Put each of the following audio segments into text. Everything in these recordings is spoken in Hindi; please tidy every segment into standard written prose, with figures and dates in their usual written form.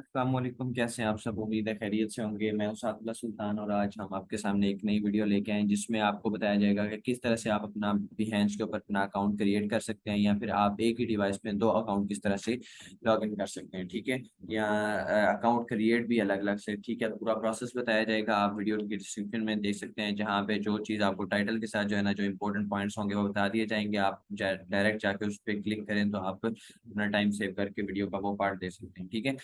अस्सलाम वालेकुम। कैसे हैं आप सब? उम्मीद है खैरियत से होंगे। मैं उसातुल्लाह सुल्तान और आज हम आपके सामने एक नई वीडियो लेके आए हैं जिसमें आपको बताया जाएगा कि किस तरह से आप अपना बिहेंस के ऊपर अपना अकाउंट क्रिएट कर सकते हैं या फिर आप एक ही डिवाइस में दो अकाउंट किस तरह से लॉग इन कर सकते हैं। ठीक है, या अकाउंट क्रिएट भी अलग अलग से। ठीक है, तो पूरा प्रोसेस बताया जाएगा। आप वीडियो के डिस्क्रिप्शन में देख सकते हैं जहाँ पे जो चीज़ आपको टाइटल के साथ जो है ना, जो इंपॉर्टेंट पॉइंट्स होंगे वो बता दिए जाएंगे। आप डायरेक्ट जाके उस पर क्लिक करें तो आप अपना टाइम सेव करके वीडियो का वो पार्ट दे सकते हैं। ठीक है,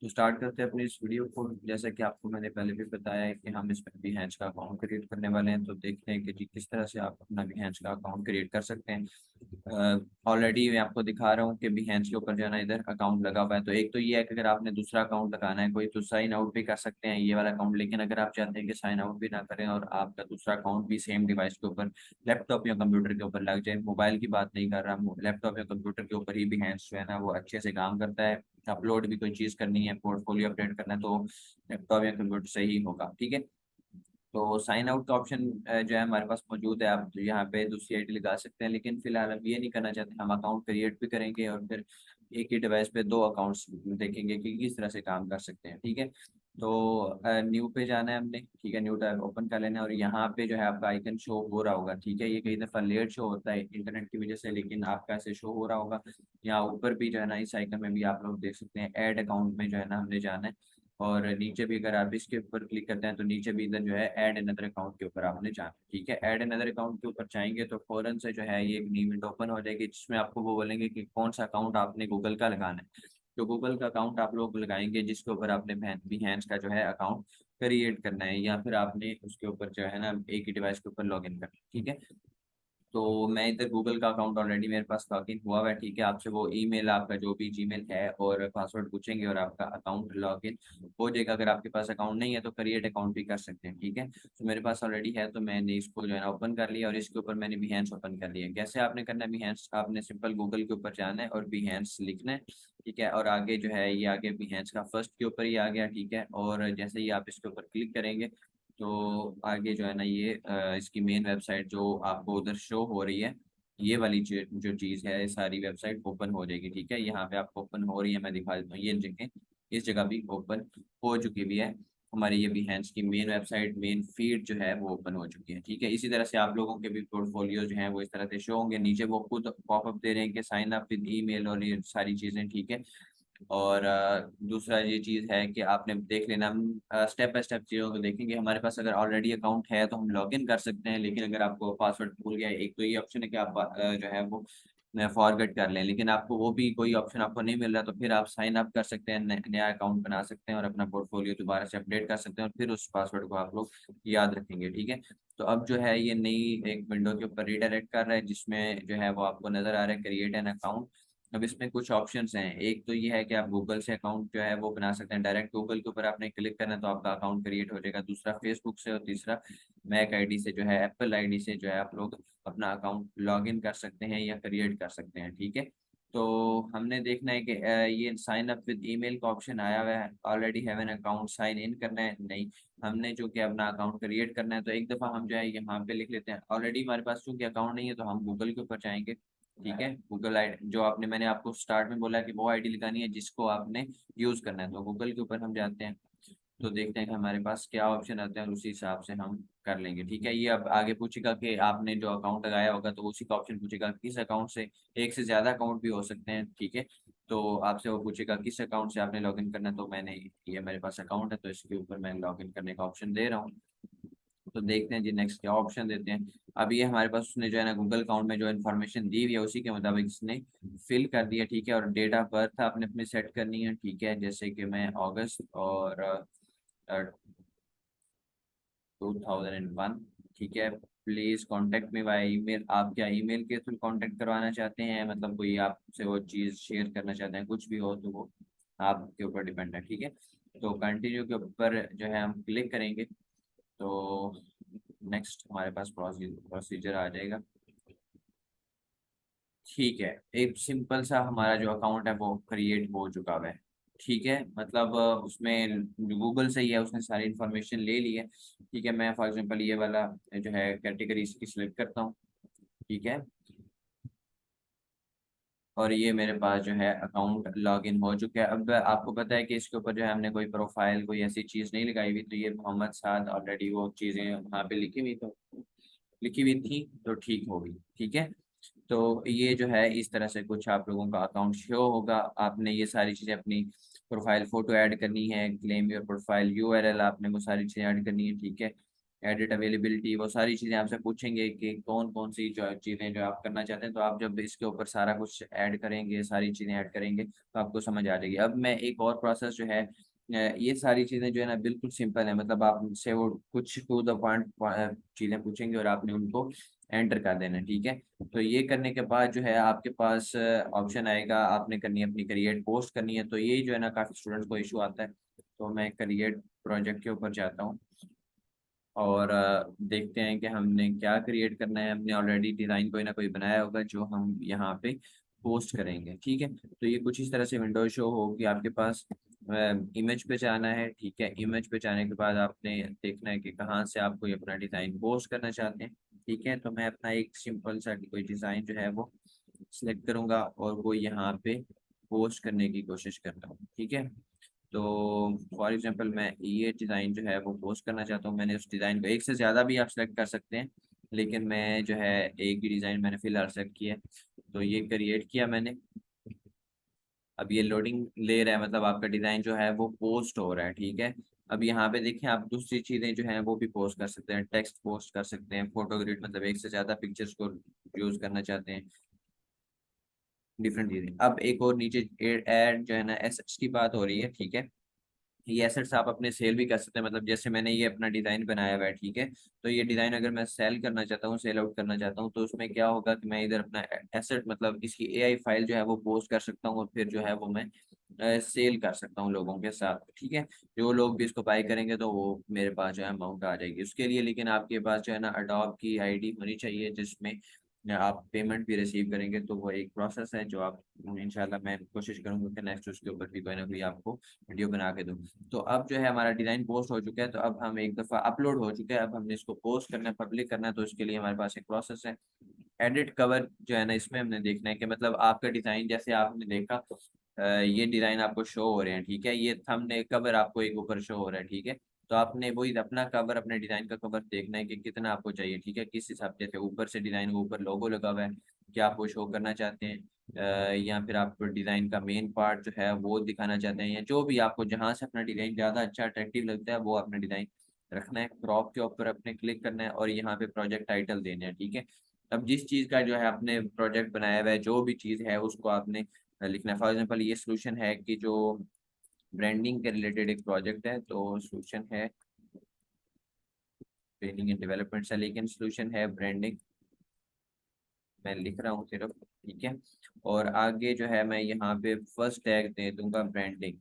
तो स्टार्ट करते हैं अपनी इस वीडियो को। जैसा कि आपको मैंने पहले भी बताया है कि हम इसमें बिहेंस का अकाउंट क्रिएट करने वाले हैं, तो देखते हैं कि जी किस तरह से आप अपना बिहेंस का अकाउंट क्रिएट कर सकते हैं। ऑलरेडी मैं आपको दिखा रहा हूँ कि बिहेंस के ऊपर जो है ना इधर अकाउंट लगा हुआ है। तो एक तो ये है कि अगर आपने दूसरा अकाउंट लगाना है कोई, तो साइन आउट भी कर सकते हैं ये वाला अकाउंट। लेकिन अगर आप चाहते हैं कि साइन आउट भी ना करें और आपका दूसरा अकाउंट भी सेम डिवाइस के ऊपर, लैपटॉप या कंप्यूटर के ऊपर लग जाए, मोबाइल की बात नहीं कर रहा, लैपटॉप या कंप्यूटर के ऊपर ही बिहेंस जो है ना वो अच्छे से काम करता है। अपलोड भी कोई चीज़ करनी है, पोर्टफोलियो अपडेट करना है, तो लैपटॉप या कंप्यूटर से ही होगा। ठीक है, तो साइन आउट का ऑप्शन जो है हमारे पास मौजूद है। आप तो यहाँ पे दूसरी आईडी लगा सकते हैं, लेकिन फिलहाल हम ये नहीं करना चाहते। हम अकाउंट क्रिएट भी करेंगे और फिर एक ही डिवाइस पे दो अकाउंट्स देखेंगे कि किस तरह से काम कर सकते हैं। ठीक है, तो न्यू पे जाना है हमने। ठीक है, न्यू टैब ओपन कर लेना है और यहाँ पे जो है आपका आइकन शो हो रहा होगा। ठीक है, ये कई दफ़ा लेट शो होता है इंटरनेट की वजह से, लेकिन आपका ऐसे शो हो रहा होगा। यहाँ ऊपर भी जो है ना इस आइकन में भी आप लोग देख सकते हैं, ऐड अकाउंट में जो है ना हमने जाना है। और नीचे भी अगर आप इसके ऊपर क्लिक करते हैं तो नीचे भी इधर जो है ऐड अनदर अकाउंट के ऊपर आपने जाना है। ठीक है, ऐड अनदर अकाउंट के ऊपर जाएंगे तो फौरन से जो है ये एक न्यू विंडो ओपन हो जाएगी जिसमें आपको वो बोलेंगे कि कौन सा अकाउंट आपने गूगल का लगाना है। तो गूगल का अकाउंट आप लोग लगाएंगे जिसके ऊपर आपने बिहेंस का जो है अकाउंट क्रिएट करना है, या फिर आपने उसके ऊपर जो है ना एक ही डिवाइस के ऊपर लॉग इन करना है। ठीक है, तो मैं इधर गूगल का अकाउंट ऑलरेडी मेरे पास लॉगिन हुआ हुआ है। ठीक है, आपसे वो ईमेल आपका जो भी जीमेल है और पासवर्ड पूछेंगे और आपका अकाउंट लॉगिन हो जाएगा। अगर आपके पास अकाउंट नहीं है तो क्रिएट अकाउंट भी कर सकते हैं। ठीक है, तो मेरे पास ऑलरेडी है तो मैंने इसको जो है ना ओपन कर लिया और इसके ऊपर मैंने बिहेंस ओपन कर लिया। कैसे आपने करना है बिहेंस? आपने सिंपल गूगल के ऊपर जाना है और बिहेंस लिखना है। ठीक है, और आगे जो है ये आगे बिहेंस का फर्स्ट के ऊपर ही आ गया। ठीक है, और जैसे ही आप इसके ऊपर क्लिक करेंगे तो आगे जो है ना ये इसकी मेन वेबसाइट जो आपको उधर शो हो रही है, ये वाली जो चीज़ है सारी वेबसाइट ओपन हो जाएगी। ठीक है, यहाँ पे आपको ओपन हो रही है, मैं दिखा देता हूँ। ये जगह, इस जगह भी ओपन हो चुकी भी है। हमारी ये बिहेंस की मेन वेबसाइट, मेन फीड जो है वो ओपन हो चुकी है। ठीक है, इसी तरह से आप लोगों के भी पोर्टफोलियो जो हैं वो इस तरह से शो होंगे। नीचे वो खुद पॉपअप दे रहे हैं कि साइन अप विद ईमेल और ये सारी चीज़ें। ठीक है, और दूसरा ये चीज़ है कि आपने देख लेना, हम स्टेप बाय स्टेप चीज़ों को देखेंगे। हमारे पास अगर ऑलरेडी अकाउंट है तो हम लॉग इन कर सकते हैं, लेकिन अगर आपको पासवर्ड भूल गया है, एक तो ये ऑप्शन है कि आप जो है वो फॉरगेट कर लें, लेकिन आपको वो भी कोई ऑप्शन आपको नहीं मिल रहा तो फिर आप साइन अप कर सकते हैं, नया अकाउंट बना सकते हैं और अपना पोर्टफोलियो दोबारा से अपडेट कर सकते हैं और फिर उस पासवर्ड को आप लोग याद रखेंगे। ठीक है, तो अब जो है ये नई एक विंडो के ऊपर रीडायरेक्ट कर रहा है जिसमें जो है वो आपको नजर आ रहा है क्रिएट एन अकाउंट। अब इसमें कुछ ऑप्शंस हैं। एक तो ये है कि आप गूगल से अकाउंट जो है वो बना सकते हैं, डायरेक्ट गूगल के ऊपर आपने क्लिक करना है तो आपका अकाउंट क्रिएट हो जाएगा। दूसरा फेसबुक से, और तीसरा मैक आईडी से जो है, एप्पल आईडी से जो है आप लोग अपना अकाउंट लॉग इन कर सकते हैं या क्रिएट कर सकते हैं। ठीक है, तो हमने देखना है कि ये साइन अप विद ईमेल का ऑप्शन आया हुआ है। Already have an account, sign in करना है? नहीं, हमने जो कि अपना अकाउंट क्रिएट करना है तो एक दफ़ा हम जो है यहाँ पे लिख लेते हैं। ऑलरेडी हमारे पास चूंकि अकाउंट नहीं है तो हम गूगल के ऊपर जाएंगे। ठीक है, गूगल आईडी जो आपने, मैंने आपको स्टार्ट में बोला कि वो आईडी लगानी है जिसको आपने यूज करना है, तो गूगल के ऊपर हम जाते हैं। तो देखते हैं कि हमारे पास क्या ऑप्शन आते हैं और उसी हिसाब से हम कर लेंगे। ठीक है, ये अब आगे पूछेगा कि आपने जो अकाउंट लगाया होगा तो उसी का ऑप्शन पूछेगा किस अकाउंट से। एक से ज्यादा अकाउंट भी हो सकते हैं। ठीक है, तो आपसे वो पूछेगा किस अकाउंट से आपने लॉगिन करना है, तो मैंने ये मेरे पास अकाउंट है तो इसके ऊपर मैं लॉगिन करने का ऑप्शन दे रहा हूँ। तो देखते हैं जी नेक्स्ट क्या ऑप्शन देते हैं। अब ये हमारे पास उसने जो है ना गूगल अकाउंट में जो इन्फॉर्मेशन दी हुई है उसी के मुताबिक इसने फिल कर दिया। ठीक है, और डेट ऑफ बर्थ आपने अपनी सेट करनी है। ठीक है, जैसे कि मैं अगस्त और 2001। ठीक है, please contact me by email. आप क्या ईमेल के थ्रू कांटेक्ट करवाना चाहते हैं, मतलब कोई आपसे वो चीज़ शेयर करना चाहते हैं, कुछ भी हो तो वो आपके ऊपर डिपेंड है। ठीक है, तो कंटिन्यू के ऊपर जो है हम क्लिक करेंगे तो नेक्स्ट हमारे पास प्रोसीजर आ जाएगा। ठीक है, एक सिंपल सा हमारा जो अकाउंट है वो क्रिएट हो चुका है। ठीक है, मतलब उसमें गूगल से ही है, उसने सारी इन्फॉर्मेशन ले ली है। ठीक है, मैं फॉर एग्जांपल ये वाला जो है कैटेगरी इसकी सिलेक्ट करता हूँ। ठीक है, और ये मेरे पास जो है अकाउंट लॉगिन हो चुका है। अब आपको पता है कि इसके ऊपर जो है हमने कोई प्रोफाइल कोई ऐसी चीज़ नहीं लगाई हुई, तो ये मोहम्मद साद ऑलरेडी वो चीज़ें वहाँ पे लिखी हुई थी तो ठीक होगी। ठीक है, तो ये जो है इस तरह से कुछ आप लोगों का अकाउंट शो होगा। आपने ये सारी चीज़ें अपनी प्रोफाइल फोटो ऐड करनी है, क्लेम योर प्रोफाइल यूआरएल आपने वो सारी चीज़ें ऐड करनी है। ठीक है, एडिट अवेलेबिलिटी वो सारी चीज़ें आपसे पूछेंगे कि कौन कौन सी जो चीज़ें जो आप करना चाहते हैं। तो आप जब इसके ऊपर सारा कुछ ऐड करेंगे, सारी चीज़ें ऐड करेंगे तो आपको समझ आ जाएगी। अब मैं एक और प्रोसेस जो है ये सारी चीज़ें जो है ना बिल्कुल सिंपल है, मतलब आपसे वो कुछ टू द पॉइंट चीज़ें पूछेंगे और आपने उनको एंटर कर देना है। ठीक है, तो ये करने के बाद जो है आपके पास ऑप्शन आएगा, आपने करनी है अपनी क्रिएट पोस्ट करनी है। तो ये जो है ना काफ़ी स्टूडेंट्स को इशू आता है। तो मैं क्रिएट प्रोजेक्ट के ऊपर जाता हूँ और देखते हैं कि हमने क्या क्रिएट करना है। हमने ऑलरेडी डिज़ाइन कोई ना कोई बनाया होगा जो हम यहाँ पे पोस्ट करेंगे। ठीक है, तो ये कुछ इस तरह से विंडो शो होगी आपके पास। इमेज पे जाना है। ठीक है, इमेज पे जाने के बाद आपने देखना है कि कहाँ से आप कोई अपना डिज़ाइन पोस्ट करना चाहते हैं। ठीक है, तो मैं अपना एक सिंपल सा कोई डिज़ाइन जो है वो सिलेक्ट करूँगा और वो यहाँ पे पोस्ट करने की कोशिश करता हूँ। ठीक है, तो फॉर एग्जांपल मैं ये डिज़ाइन जो है वो पोस्ट करना चाहता हूँ। मैंने उस डिज़ाइन को एक से ज़्यादा भी आप सेलेक्ट कर सकते हैं, लेकिन मैं जो है एक ही डिज़ाइन मैंने फिलहाल सेलेक्ट किया है। तो ये क्रिएट किया मैंने। अब ये लोडिंग ले रहा है, मतलब आपका डिज़ाइन जो है वो पोस्ट हो रहा है। ठीक है, अब यहाँ पे देखें आप दूसरी चीज़ें जो हैं वो भी पोस्ट कर सकते हैं, टेक्स्ट पोस्ट कर सकते हैं, फोटो ग्रिड मतलब एक से ज़्यादा पिक्चर्स को यूज़ करना चाहते हैं, डिफरेंट चीज़ें। अब एक और नीचे ऐड जो है ना एसेट्स की बात हो रही है। ठीक है, ये एसेट्स आप अपने सेल भी कर सकते हैं, मतलब जैसे मैंने ये अपना डिज़ाइन बनाया हुआ है। ठीक है, तो ये डिज़ाइन अगर मैं सेल करना चाहता हूँ, सेल आउट करना चाहता हूँ, तो उसमें क्या होगा कि मैं इधर अपना एसेट मतलब इसकी एआई फाइल जो है वो पोस्ट कर सकता हूँ और फिर जो है वो मैं सेल कर सकता हूँ लोगों के साथ। ठीक है, जो लोग भी इसको बाय करेंगे तो वो मेरे पास जो है अमाउंट आ जाएगी उसके लिए। लेकिन आपके पास जो है ना अडोब की आईडी होनी चाहिए जिसमें आप पेमेंट भी रिसीव करेंगे। तो वो एक प्रोसेस है जो आप इंशाल्लाह मैं कोशिश करूंगा कि नेक्स्ट उसके ऊपर भी कोई ना कोई आपको वीडियो बना के दूँ। तो अब जो है हमारा डिज़ाइन पोस्ट हो चुका है, तो अब हम एक दफ़ा अपलोड हो चुका है, अब हमने इसको पोस्ट करना है, पब्लिक करना है। तो इसके लिए हमारे पास एक प्रोसेस है। एडिट कवर जो है ना इसमें हमने देखना है कि मतलब आपका डिज़ाइन जैसे आपने देखा ये डिज़ाइन आपको शो हो रहे हैं। ठीक है, ये थंबनेल कवर आपको एक ऊपर शो हो रहा है। ठीक है, तो आपने वही अपना कवर अपने डिज़ाइन का कवर देखना है कि कितना आपको चाहिए। ठीक है, किस हिसाब से ऊपर से डिज़ाइन के ऊपर लोगो लगा हुआ है, क्या आपको शो करना चाहते हैं या फिर आप डिज़ाइन का मेन पार्ट जो है वो दिखाना चाहते हैं, या जो भी आपको जहाँ से अपना डिज़ाइन ज़्यादा अच्छा अट्रैक्टिव लगता है वो अपना डिज़ाइन रखना है। क्रॉप के ऊपर अपने क्लिक करना है और यहाँ पे प्रोजेक्ट टाइटल देना है। ठीक है, अब जिस चीज़ का जो है आपने प्रोजेक्ट बनाया हुआ है, जो भी चीज़ है उसको आपने लिखना है। फॉर एग्जांपल ये सॉल्यूशन है कि जो ब्रांडिंग के रिलेटेड एक प्रोजेक्ट है, तो सॉल्यूशन है ट्रेनिंग एंड डेवलपमेंट से, लेकिन सॉल्यूशन है ब्रांडिंग, मैं लिख रहा हूँ सिर्फ। ठीक है, और आगे जो है मैं यहाँ पे फर्स्ट टैग दे दूंगा ब्रांडिंग।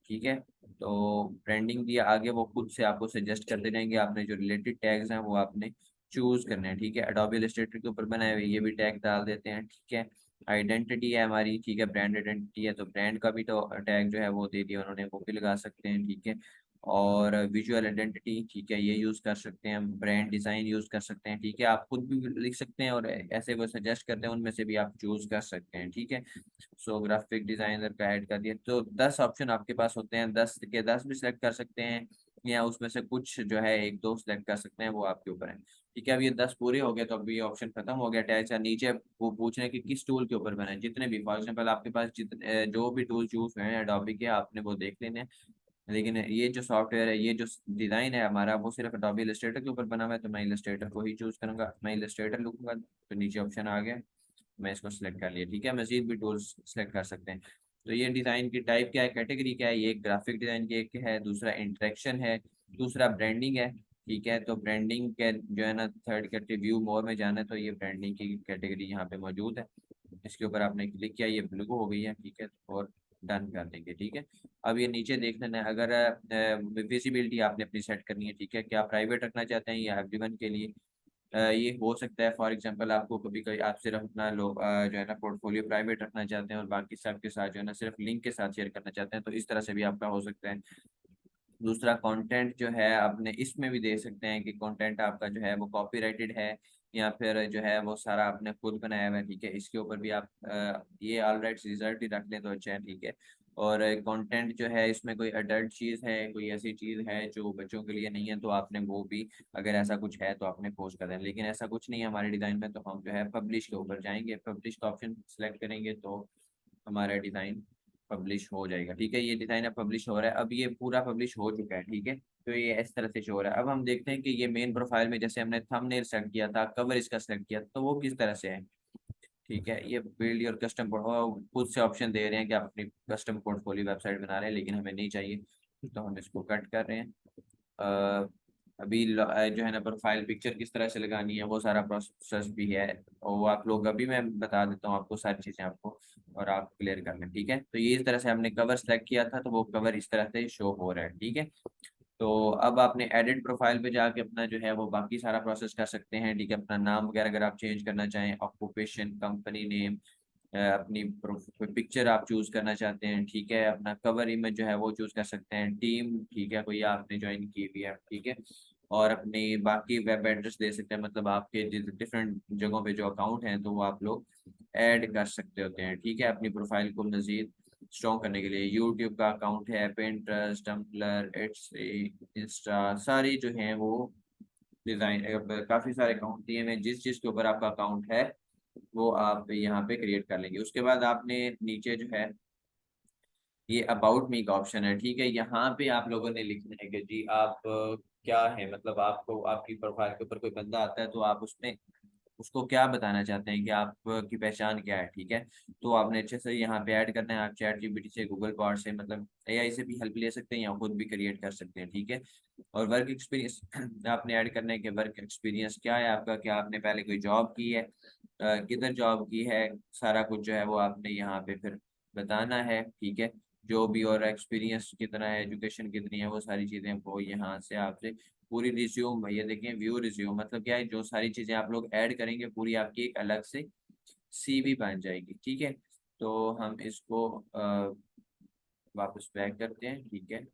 ठीक है, तो ब्रांडिंग दिया, आगे वो खुद से आपको सजेस्ट करते रहेंगे। आपने जो रिलेटेड टैग्स हैं वो आपने चूज करने हैं। ठीक है, एडोबी इलस्ट्रेटर के ऊपर बनाए हुए ये भी टैग डाल देते हैं। ठीक है, आइडेंटिटी है हमारी। ठीक है, ब्रांड आइडेंटिटी है तो ब्रांड का भी तो टैग जो है वो दे दिया उन्होंने, वो भी लगा सकते हैं। ठीक है, और विजुअल आइडेंटिटी, ठीक है, ये यूज़ कर सकते हैं। ब्रांड डिज़ाइन यूज़ कर सकते हैं। ठीक है, आप खुद भी लिख सकते हैं और ऐसे वो सजेस्ट करते हैं उनमें से भी आप चूज़ कर सकते हैं। ठीक है, सो ग्राफिक डिजाइनर का ऐड कर दिया, तो 10 ऑप्शन आपके पास होते हैं, 10 के 10 भी सिलेक्ट कर सकते हैं या उसमें से कुछ जो है एक दो सिलेक्ट कर सकते हैं, वो आपके ऊपर है। ठीक है, अब ये 10 पूरे हो गए तो अब ये ऑप्शन खत्म हो गया। टैग से नीचे वो पूछ रहे हैं कि किस टूल के ऊपर बनाए, जितने भी फॉर एग्जाम्पल आपके पास जितने जो भी टूल यूज हुए हैं एडोबी के आपने वो देख लेने हैं। लेकिन ये जो सॉफ्टवेयर है, ये जो डिज़ाइन है हमारा वो सिर्फ एडोबी इलस्ट्रेटर के ऊपर बना हुआ है, तो मैं इलस्ट्रेटर को ही चूज करूंगा। मैं इलस्ट्रेटर लिखूंगा तो नीचे ऑप्शन आ गया, मैं इसको सिलेक्ट कर लिया। ठीक है, मजीद भी टूल्स सेलेक्ट कर सकते हैं। तो ये डिज़ाइन की टाइप क्या है, कैटेगरी क्या है, ये एक ग्राफिक डिज़ाइन की एक है, दूसरा इंटरेक्शन है, दूसरा ब्रांडिंग है। ठीक है, तो ब्रांडिंग के जो है ना थर्ड कैटेगरी व्यू मोर में जाना है तो ये ब्रांडिंग की कैटेगरी यहाँ पे मौजूद है। इसके ऊपर आपने क्लिक किया, ये ब्लू हो गई है। ठीक है, और डन कर देंगे। ठीक है, अब ये नीचे देख लेना है, अगर विजिबिलिटी आपने अपनी सेट करनी है। ठीक है, क्या प्राइवेट रखना चाहते हैं या एवरीवन के लिए। ये हो सकता है फॉर एग्जांपल आपको कभी कभी आप सिर्फ अपना जो है ना पोर्टफोलियो प्राइवेट रखना चाहते हैं और बाकी सबके साथ जो है ना सिर्फ लिंक के साथ शेयर करना चाहते हैं, तो इस तरह से भी आपका हो सकता है। दूसरा कंटेंट जो है आपने इसमें भी दे सकते हैं कि कंटेंट आपका जो है वो कॉपीराइटेड है या फिर जो है वो सारा आपने खुद बनाया हुआ है, ठीक है। इसके ऊपर भी आप ये ऑलराइट रिजल्ट ही रख लें तो अच्छा है, ठीक है। और कंटेंट जो है इसमें कोई अडल्ट चीज़ है, कोई ऐसी चीज़ है जो बच्चों के लिए नहीं है, तो आपने वो भी, अगर ऐसा कुछ है तो आपने पोस्ट कर दें। लेकिन ऐसा कुछ नहीं है हमारे डिज़ाइन में, तो हम जो है पब्लिश के ऊपर जाएंगे, पब्लिश का ऑप्शन सेलेक्ट करेंगे तो हमारा डिज़ाइन पब्लिश हो जाएगा, ठीक है। ये डिज़ाइन अब पब्लिश हो रहा है, अब ये पूरा पब्लिश हो चुका है, ठीक है। तो ये इस तरह से शो हो रहा है। अब हम देखते हैं कि ये मेन प्रोफाइल में जैसे हमने थंबनेल सेलेक्ट किया था, कवर इसका सेलेक्ट किया था, तो वो किस तरह से है, ठीक है। ये बिल्ड योर कस्टम, खुद से ऑप्शन दे रहे हैं कि आप अपनी कस्टम पोर्टफोलियो वेबसाइट बना रहे हैं, लेकिन हमें नहीं चाहिए, तो हम इसको कट कर रहे हैं। अभी जो है ना प्रोफाइल पिक्चर किस तरह से लगानी है वो सारा प्रोसेस भी है, और वो आप लोग अभी मैं बता देता हूँ आपको सारी चीज़ें आपको, और आप क्लियर कर लें, ठीक है। तो ये इस तरह से हमने कवर सेलेक्ट किया था, तो वो कवर इस तरह से शो हो रहा है, ठीक है। तो अब आपने एडिट प्रोफाइल पे जाके अपना जो है वो बाकी सारा प्रोसेस कर सकते हैं, ठीक है। अपना नाम वगैरह अगर आप चेंज करना चाहें, ऑक्यूपेशन, कंपनी नेम, अपनी पिक्चर आप चूज करना चाहते हैं, ठीक है। अपना कवर इमेज जो है वो चूज कर सकते हैं, टीम, ठीक है, कोई आपने ज्वाइन की हुई है, ठीक है। और अपनी बाकी वेब एड्रेस दे सकते हैं, मतलब आपके डिफरेंट जगहों पे जो अकाउंट हैं तो वो आप लोग ऐड कर सकते होते हैं, ठीक है। अपनी प्रोफाइल को मजीद स्ट्रॉन्ग करने के लिए यूट्यूब का अकाउंट है, पिंटरेस्ट, टम्बलर, इंस्टा, सारी जो हैं वो डिजाइन, काफी सारे अकाउंट दिए हैं, जिस चीज के ऊपर आपका अकाउंट है वो आप यहाँ पे क्रिएट कर लेंगे। उसके बाद आपने नीचे जो है ये अबाउट मी का ऑप्शन है, ठीक है। यहाँ पे आप लोगों ने लिखना है कि जी आप क्या है, मतलब आपको आपकी प्रोफाइल के ऊपर कोई बंदा आता है तो आप उसमें उसको क्या बताना चाहते हैं कि आपकी पहचान क्या है, ठीक है। तो आपने अच्छे से यहाँ पे ऐड करना है। आप चैट जीपीटी से, गूगल पॉड से, मतलब एआई से भी हेल्प ले सकते हैं या खुद भी क्रिएट कर सकते हैं, ठीक है। और वर्क एक्सपीरियंस आपने ऐड करना है कि वर्क एक्सपीरियंस क्या है आपका, क्या आपने पहले कोई जॉब की है, किधर जॉब की है, सारा कुछ जो है वो आपने यहाँ पे फिर बताना है, ठीक है। जो भी, और एक्सपीरियंस कितना है, एजुकेशन कितनी है, वो सारी चीज़ें वो यहाँ से आपसे पूरी रिज्यूम, भैया देखें व्यू रिज्यूम मतलब क्या है, जो सारी चीज़ें आप लोग ऐड करेंगे पूरी आपकी एक अलग से सीवी बन जाएगी, ठीक है। तो हम इसको वापस बैक करते हैं, ठीक है।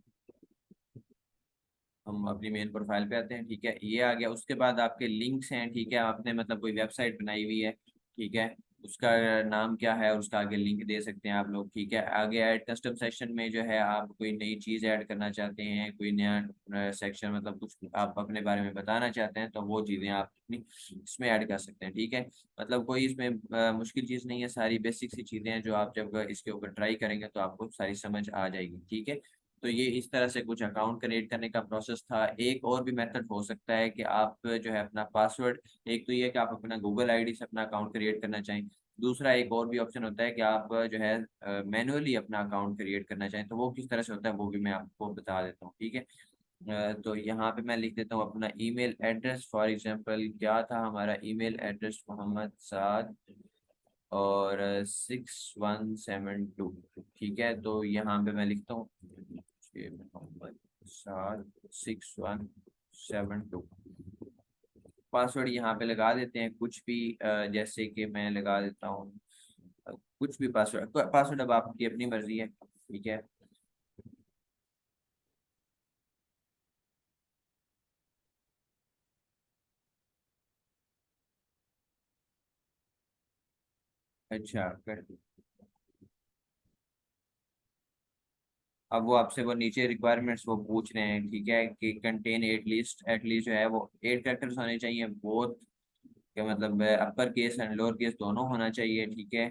हम अपनी मेन प्रोफाइल पे आते हैं, ठीक है। ये आ गया। उसके बाद आपके लिंक्स हैं, ठीक है। आपने मतलब कोई वेबसाइट बनाई हुई है, ठीक है, उसका नाम क्या है और उसका आगे लिंक दे सकते हैं आप लोग, ठीक है। आगे ऐड कस्टम सेक्शन में जो है आप कोई नई चीज़ ऐड करना चाहते हैं, कोई नया सेक्शन, मतलब कुछ आप अपने बारे में बताना चाहते हैं, तो वो चीज़ें आप अपनी इसमें ऐड कर सकते हैं, ठीक है। मतलब कोई इसमें मुश्किल चीज़ नहीं है, सारी बेसिक सी चीज़ें हैं जो आप जब इसके ऊपर ट्राई करेंगे तो आपको सारी समझ आ जाएगी, ठीक है। तो ये इस तरह से कुछ अकाउंट क्रिएट करने का प्रोसेस था। एक और भी मेथड हो सकता है कि आप जो है अपना पासवर्ड, एक तो ये कि आप अपना गूगल आईडी से अपना अकाउंट क्रिएट करना चाहें, दूसरा एक और भी ऑप्शन होता है कि आप जो है मैनुअली अपना अकाउंट क्रिएट करना चाहें, तो वो किस तरह से होता है वो भी मैं आपको बता देता हूँ, ठीक है। तो यहाँ पे मैं लिख देता हूँ अपना ईमेल एड्रेस। फॉर एग्जांपल क्या था हमारा ईमेल एड्रेस, मोहम्मद साद और 6172, ठीक है। तो यहाँ पे मैं लिखता हूँ 6172। पासवर्ड यहाँ पे लगा देते हैं कुछ भी, जैसे कि मैं लगा देता हूँ कुछ भी पासवर्ड। पासवर्ड अब आपकी अपनी मर्जी है, ठीक है। अच्छा कर, अब वो आपसे वो नीचे रिक्वायरमेंट्स वो पूछ रहे हैं, ठीक है, कि कंटेन एटलीस्ट जो है वो 8 कैरेक्टर्स होने चाहिए, बोथ का मतलब upper case and lower case दोनों होना चाहिए, ठीक है।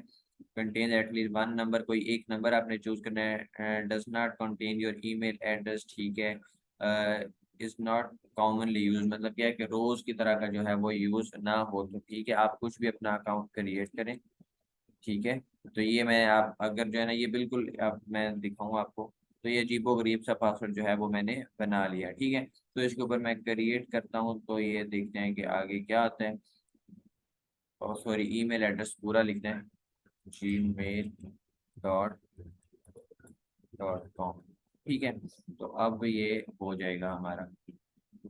कंटेन एटलीस्ट वन नंबर, कोई एक नंबर आपने चूज करना है। Does not contain your email address, ठीक है। इज नॉट कॉमनली यूज, मतलब क्या है कि रोज की तरह का जो है वो यूज ना हो, तो ठीक है आप कुछ भी अपना अकाउंट क्रिएट करें, ठीक है। तो ये मैं आप अगर जो है ना ये बिल्कुल आप मैं दिखाऊंगा आपको, तो ये अजीबो गरीब सा पासवर्ड जो है वो मैंने बना लिया, ठीक है। तो इसके ऊपर मैं क्रिएट करता हूँ, तो ये देखते हैं कि आगे क्या आता है। और सॉरी, ईमेल एड्रेस पूरा लिखते हैं, gmail.com, ठीक है। तो अब ये हो जाएगा हमारा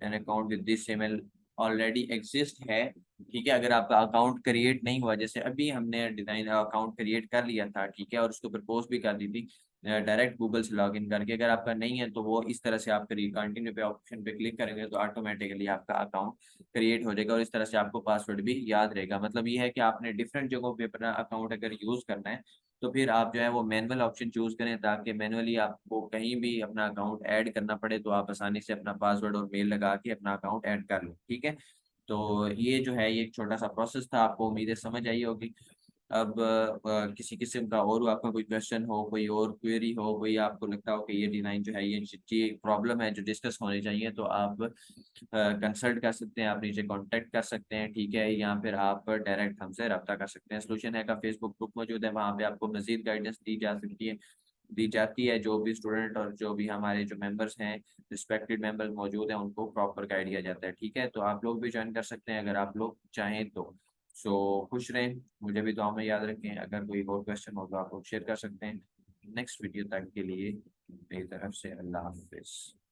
an account with this email already exist है, ठीक है। अगर आपका अकाउंट क्रिएट नहीं हुआ, जैसे अभी हमने डिजाइन अकाउंट क्रिएट कर लिया था, ठीक है, और उसके ऊपर पोस्ट भी कर दी थी, डायरेक्ट गूगल से लॉग इन करके। अगर आपका नहीं है तो वो इस तरह से आप कंटिन्यू पे ऑप्शन पे क्लिक करेंगे तो ऑटोमेटिकली आपका अकाउंट क्रिएट हो जाएगा और इस तरह से आपको पासवर्ड भी याद रहेगा। मतलब ये है कि आपने डिफरेंट जगहों पे अपना अकाउंट अगर यूज करना है तो फिर आप जो है वो मैनुअल ऑप्शन चूज करें, ताकि मैनुअली आपको कहीं भी अपना अकाउंट ऐड करना पड़े तो आप आसानी से अपना पासवर्ड और मेल लगा के अपना अकाउंट ऐड कर लो। ठीक है, तो ये जो है ये एक छोटा सा प्रोसेस था, आपको उम्मीदें समझ आई होगी। अब किसी किस्म का और आपका कोई क्वेश्चन हो, कोई और क्वेरी हो, कोई आपको लगता हो कि ये डिज़ाइन जो है ये प्रॉब्लम है जो डिस्कस होनी चाहिए, तो आप कंसल्ट कर सकते हैं, आप नीचे कांटेक्ट कर सकते हैं। ठीक है, या फिर आप डायरेक्ट हमसे रब्ता कर सकते हैं। सोल्यूशन है का फेसबुक ग्रुप मौजूद है, वहाँ पे आपको मजीद गाइडेंस दी जाती है। जो भी स्टूडेंट और जो भी हमारे जो मेंबर्स हैं, रिस्पेक्टेड मेंबर्स मौजूद हैं, उनको प्रॉपर गाइड किया जाता है। ठीक है, तो आप लोग भी ज्वाइन कर सकते हैं अगर आप लोग चाहें तो। सो खुश रहें, मुझे भी दुआ में याद रखें। अगर कोई और क्वेश्चन हो तो आप लोग शेयर कर सकते हैं। नेक्स्ट वीडियो तक के लिए मेरी तरफ से अल्लाह हाफिज़।